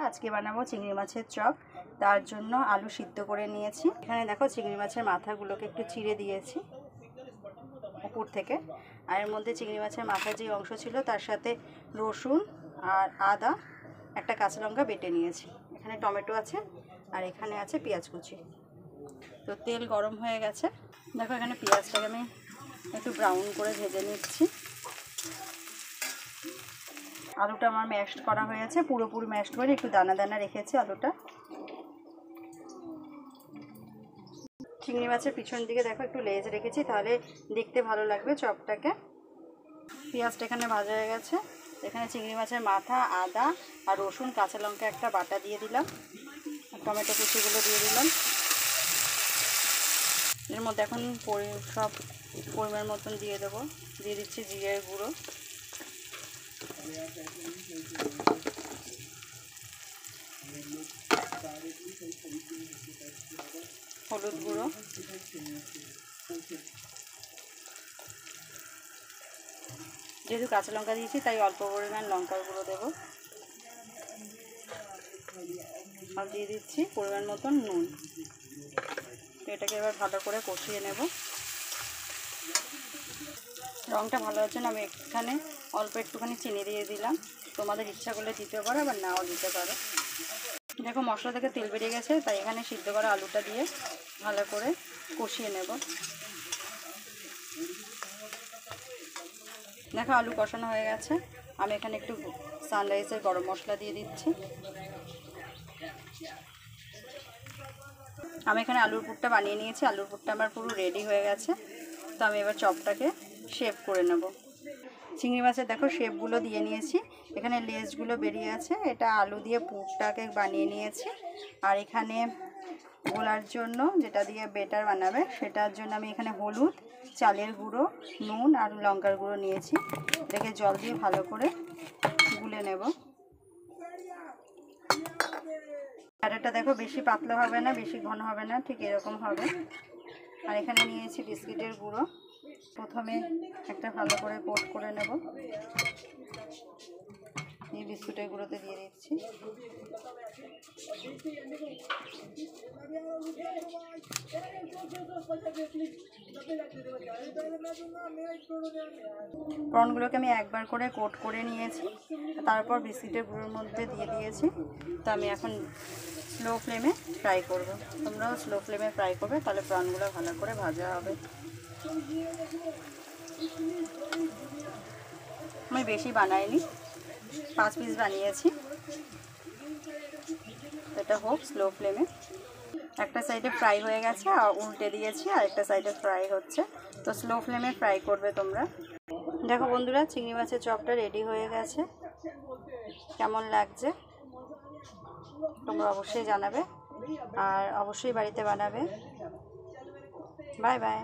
আজকে বানাবো চিংড়ি মাছের চপ। তার জন্য আলু সিদ্ধ করে নিয়েছি। এখানে দেখো চিংড়ি মাছের মাথাগুলোকে একটু চিড়ে দিয়েছি উপর থেকে। আর এর মধ্যে চিংড়ি মাছের মাথার যে অংশ ছিল তার সাথে রসুন আর আদা, একটা কাঁচা লঙ্কা বেটে নিয়েছি। এখানে টমেটো আছে আর এখানে আছে পেঁয়াজ কুচি। তো তেল গরম হয়ে গেছে। দেখো এখানে পেঁয়াজটাকে আমি একটু ব্রাউন করে ভেজে নিচ্ছি। আলুটা আমার ম্যাশড করা হয়েছে, পুরোপুরি ম্যাশড করে একটু দানা দানা রেখেছি আলুটা। চিংড়ি মাছের পিছন দিকে দেখো একটু লেজ রেখেছি, তাহলে দেখতে ভালো লাগবে চপটাকে। পেঁয়াজটা এখানে ভাজা হয়ে গেছে। এখানে চিংড়ি মাছের মাথা, আদা আর রসুন, কাঁচা লঙ্কা একটা বাটা দিয়ে দিলাম, আর টমেটো কুচিগুলো দিয়ে দিলাম। এর মধ্যে এখন সব পরিমাণ মতন দিয়ে দেবো। দিয়ে দিচ্ছি জিরের গুঁড়ো, হলুদ গুঁড়ো, যেহেতু কাঁচা লঙ্কা দিয়েছি তাই অল্প পরিমাণ লঙ্কার গুঁড়ো দেবো। আর দিয়ে দিচ্ছি পরিমাণ মতন নুন। এটাকে এবার ভালো করে কষিয়ে নেব। রঙটা ভালো হচ্ছে না, আমি এখানে অল্প একটুখানি চিনি দিয়ে দিলাম। তোমাদের ইচ্ছা করলে দিতে পারো, আবার নাও দিতে পারো। দেখো মশলা থেকে তেল বেরিয়ে গেছে, তাই এখানে সিদ্ধ করা আলুটা দিয়ে ভালো করে কষিয়ে নেব। দেখো আলু কষানো হয়ে গেছে। আমি এখানে একটু সানরাইজের গরম মশলা দিয়ে দিচ্ছি। আমি এখানে আলুর পুরটা বানিয়ে নিয়েছি। আলুর পুরটা আমার পুরো রেডি হয়ে গেছে। তো আমি এবার চপটাকে শেপ করে নেব। চিংড়ি মাছের দেখো শেপগুলো দিয়ে নিয়েছি। এখানে লেজগুলো বেরিয়ে আছে, এটা আলু দিয়ে পুরটাকে বানিয়ে নিয়েছি। আর এখানে গোলার জন্য যেটা দিয়ে বেটার বানাবে, সেটার জন্য আমি এখানে হলুদ, চালের গুঁড়ো, নুন আর লঙ্কার গুঁড়ো নিয়েছি। এটাকে জল দিয়ে ভালো করে গুলে নেব। ব্যাটারটা দেখো বেশি পাতলা হবে না, বেশি ঘন হবে না, ঠিক এরকম হবে। আর এখানে নিয়েছি বিস্কিটের গুঁড়ো। প্রথমে একটা ভালো করে কোট করে নেব। এই বিস্কুটের গুঁড়োতে দিয়ে দিচ্ছি। প্রনগুলোকে আমি একবার করে কোট করে নিয়েছি, তারপর বিস্কিটের গুঁড়োর মধ্যে দিয়ে দিয়েছি। তো আমি এখন স্লো ফ্লেমে ফ্রাই করব। তোমরাও স্লো ফ্লেমে ফ্রাই করবে, তাহলে প্রনগুলো ভালো করে ভাজা হবে। আমি বেশি বানাইনি, 5 পিস বানিয়েছি। এটা হোক স্লো ফ্লেমে। একটা সাইডে ফ্রাই হয়ে গেছে, আর উল্টে দিয়েছি, আর একটা সাইডে ফ্রাই হচ্ছে। তো স্লো ফ্লেমে ফ্রাই করবে তোমরা। দেখো বন্ধুরা, চিংড়ি মাছের চপটা রেডি হয়ে গেছে। কেমন লাগছে তোমরা অবশ্যই জানাবে, আর অবশ্যই বাড়িতে বানাবে। Bye bye.